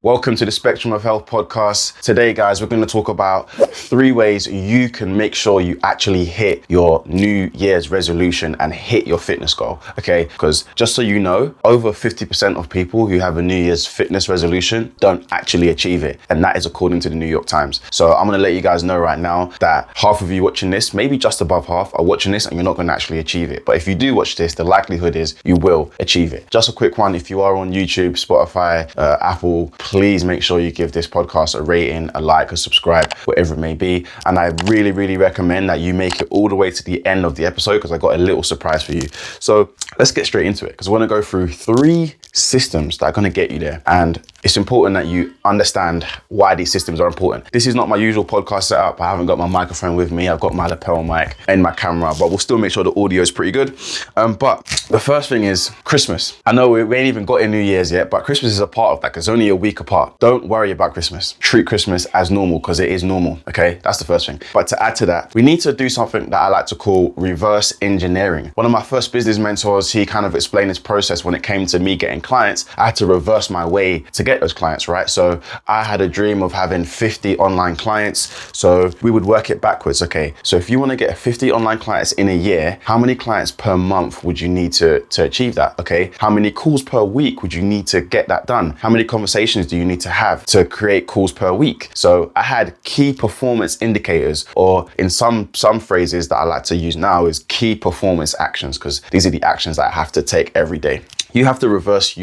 Welcome to the Spectrum of Health podcast. Today, guys, we're going to talk about 3 ways you can make sure you actually hit your New Year's resolution and hit your fitness goal, okay? Because just so you know, over 50% of people who have a New Year's fitness resolution don't actually achieve it. And that is according to the New York Times. So I'm going to let you guys know right now that half of you watching this, maybe just above half, are watching this and you're not going to actually achieve it. But if you do watch this, the likelihood is you will achieve it. Just a quick one, if you are on YouTube, Spotify, Apple, please make sure you give this podcast a rating, a like, a subscribe, whatever it may be. And I really recommend that you make it all the way to the end of the episode because I got a little surprise for you. So let's get straight into it because I want to go through 3 systems that are going to get you there. And it's important that you understand why these systems are important. This is not my usual podcast setup. I haven't got my microphone with me. I've got my lapel mic and my camera, but we'll still make sure the audio is pretty good. But the first thing is Christmas. I know we ain't even got in New Year's yet, but Christmas is a part of that. It's only a week apart. Don't worry about Christmas. Treat Christmas as normal because it is normal, okay? That's the first thing. But to add to that, we need to do something that I like to call reverse engineering. One of my first business mentors, he kind of explained this process when it came to me getting clients. I had to reverse my way to get those clients, right? So I had a dream of having 50 online clients. So we would work it backwards, okay? So if you want to get 50 online clients in a year, how many clients per month would you need to achieve that, okay? How many calls per week would you need to get that done? How many conversations do you need to have to create calls per week? So I had key performance indicators, or in some phrases that I like to use now is key performance actions, because these are the actions that I have to take every day. You have to reverse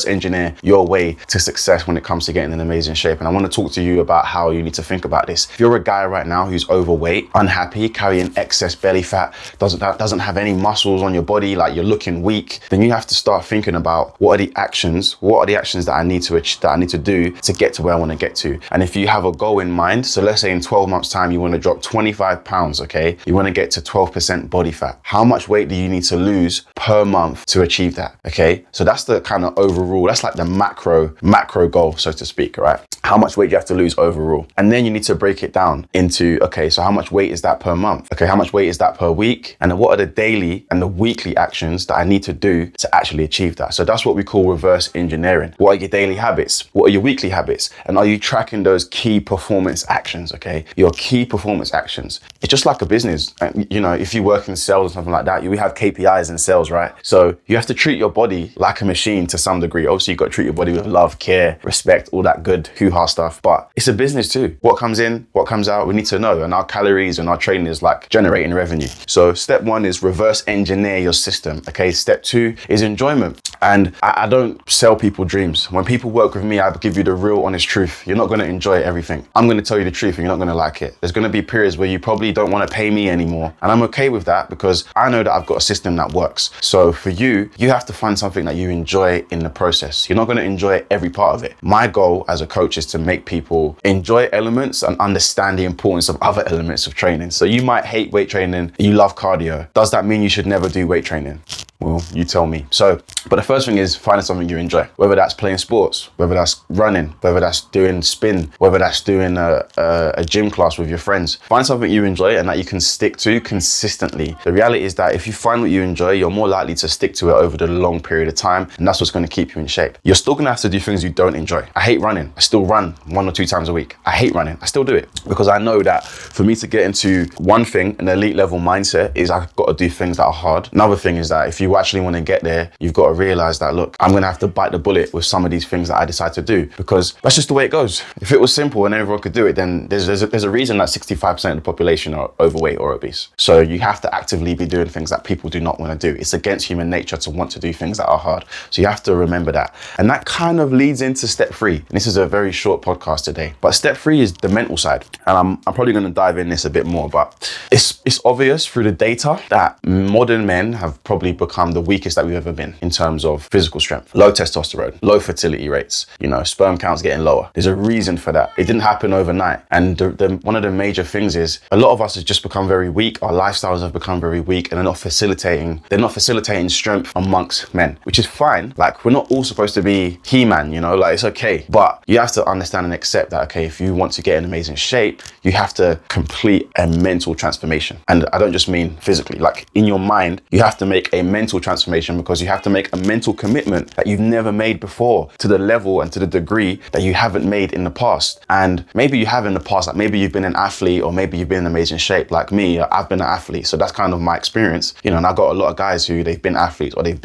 engineer your way to success when it comes to getting in amazing shape. And I want to talk to you about how you need to think about this. If you're a guy right now who's overweight, unhappy, carrying excess belly fat, doesn't have any muscles on your body, like you're looking weak, then you have to start thinking about what are the actions that I need to do to get to where I want to get to. And if you have a goal in mind, so let's say in 12 months time, you want to drop 25 pounds, okay? You want to get to 12% body fat. How much weight do you need to lose per month to achieve that? Okay, so that's the kind of overall, that's like the macro goal, so to speak, right? How much weight do you have to lose overall? And then you need to break it down into, okay, so how much weight is that per month? Okay, how much weight is that per week? And then what are the daily and the weekly actions that I need to do to actually achieve that? So that's what we call reverse engineering. What are your daily habits? What are your weekly habits? And are you tracking those key performance actions, okay? Your key performance actions. It's just like a business. You know, if you work in sales or something like that, we have KPIs in sales, right? So you have to treat your body like a machine to some degree. Obviously, you've got to treat your body with love, care, respect, all that good hoo-ha stuff. But it's a business too. What comes in, what comes out, we need to know. And our calories and our training is like generating revenue. So step 1 is reverse engineer your system. Okay, step 2 is enjoyment. And I don't sell people dreams. When people work with me, I give you the real honest truth. You're not going to enjoy everything. I'm going to tell you the truth and you're not going to like it. There's going to be periods where you probably don't want to pay me anymore. And I'm okay with that because I know that I've got a system that works. So for you, you have to find something that you enjoy in the process. You're not going to enjoy every part of it. My goal as a coach is to make people enjoy elements and understand the importance of other elements of training. So you might hate weight training, you love cardio. Does that mean you should never do weight training? Well, you tell me. So, but the first thing is finding something you enjoy, whether that's playing sports, whether that's running, whether that's doing spin, whether that's doing a gym class with your friends. Find something you enjoy and that you can stick to consistently. The reality is that if you find what you enjoy, you're more likely to stick to it over the long period of time. And that's what's going to keep you in shape. You're still going to have to do things you don't enjoy. I hate running. I still run 1 or 2 times a week. I hate running. I still do it because I know that for me to get into one thing, an elite level mindset, is I've got to do things that are hard. Another thing is that if you actually want to get there, you've got to realize that, look, I'm going to have to bite the bullet with some of these things that I decide to do because that's just the way it goes. If it was simple and everyone could do it, then there's a reason that 65% of the population are overweight or obese. So you have to actively be doing things that people do not want to do. It's against human nature to want to do things that are hard. So you have to remember that. And that kind of leads into step 3. And this is a very short podcast today, but step 3 is the mental side. And I'm probably going to dive in this a bit more, but it's obvious through the data that modern men have probably become the weakest that we've ever been in terms of physical strength. Low testosterone, low fertility rates, sperm counts getting lower. There's a reason for that. It didn't happen overnight. And one of the major things is a lot of us have just become very weak. Our lifestyles have become very weak and they're not facilitating strength amongst men, which is fine. Like, we're not all supposed to be He-Man, like it's okay. But you have to understand and accept that, okay, if you want to get in amazing shape, you have to complete a mental transformation. And I don't just mean physically, like in your mind, you have to make a mental mental transformation, because you have to make a mental commitment that you've never made before, to the level and to the degree that you haven't made in the past. And maybe you have in the past, like maybe you've been an athlete, or maybe you've been in amazing shape. Like me, I've been an athlete, so that's kind of my experience, you know. And I've got a lot of guys who they've been athletes, or they've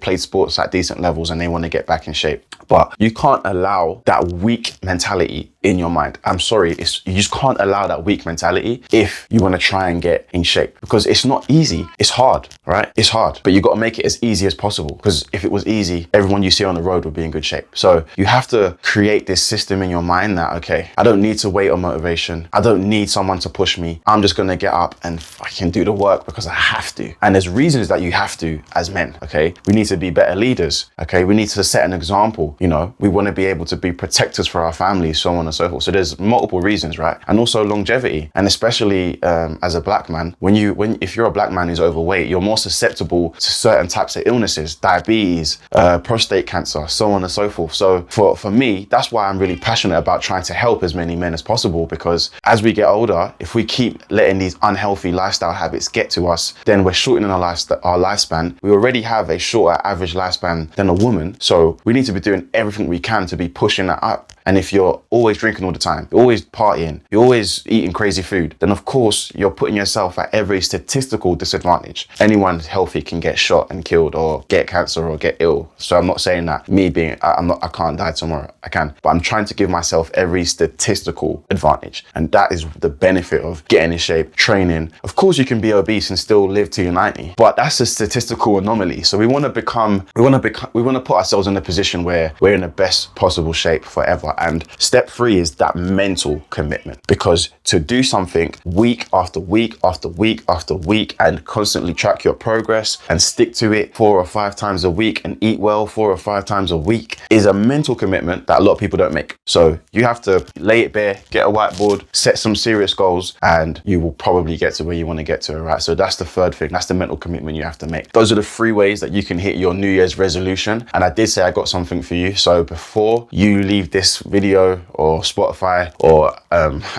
played sports at decent levels and they want to get back in shape. But you can't allow that weak mentality in your mind. I'm sorry, you just can't allow that weak mentality if you want to try and get in shape, because it's not easy. It's hard, right? It's hard, but you got to make it as easy as possible, because if it was easy, everyone you see on the road would be in good shape. So you have to create this system in your mind that, okay, I don't need to wait on motivation. I don't need someone to push me. I'm just going to get up and fucking do the work because I have to. And there's reasons that you have to as men, okay? We need to be better leaders, okay? We need to set an example, you know? We want to be able to be protectors for our families, so on and so forth. So there's multiple reasons, right? And also longevity. And especially as a black man, if you're a black man who's overweight, you're more susceptible to certain types of illnesses, diabetes, prostate cancer, so on and so forth. So for me, that's why I'm really passionate about trying to help as many men as possible, because as we get older, if we keep letting these unhealthy lifestyle habits get to us, then we're shortening our lifespan. We already have a shorter average lifespan than a woman. So we need to be doing everything we can to be pushing that up. And if you're always drinking all the time, you're always partying, you're always eating crazy food, then of course you're putting yourself at every statistical disadvantage. Anyone healthy can get shot and killed, or get cancer, or get ill. So I'm not saying that I can't die tomorrow. I can, but I'm trying to give myself every statistical advantage. And that is the benefit of getting in shape, training. Of course you can be obese and still live till you're 90, but that's a statistical anomaly. So we want to put ourselves in a position where we're in the best possible shape forever. And step 3 is that mental commitment, because to do something week after week after week after week and constantly track your progress and stick to it 4 or 5 times a week and eat well 4 or 5 times a week is a mental commitment that a lot of people don't make. So you have to lay it bare, get a whiteboard, set some serious goals, and you will probably get to where you want to get to, right? So that's the third thing. That's the mental commitment you have to make. Those are the 3 ways that you can hit your New Year's resolution. And I did say I got something for you. So before you leave this video or Spotify or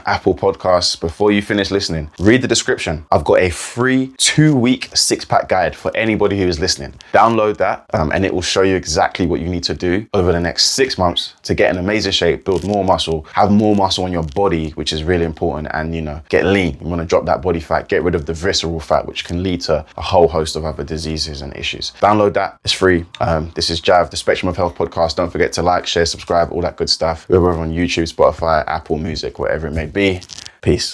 Apple Podcasts, before you finish listening, read the description. I've got a free 2-week 6-pack guide for anybody who is listening. Download that and it will show you exactly what you need to do over the next 6 months to get in amazing shape, build more muscle, have more muscle on your body, which is really important, and, you know, get lean. You want to drop that body fat, get rid of the visceral fat, which can lead to a whole host of other diseases and issues. Download that. It's free. This is Jav, the Spectrum of Health podcast. Don't forget to like, share, subscribe, all that good stuff. We're on YouTube, Spotify, Apple Music, whatever it may be. Peace.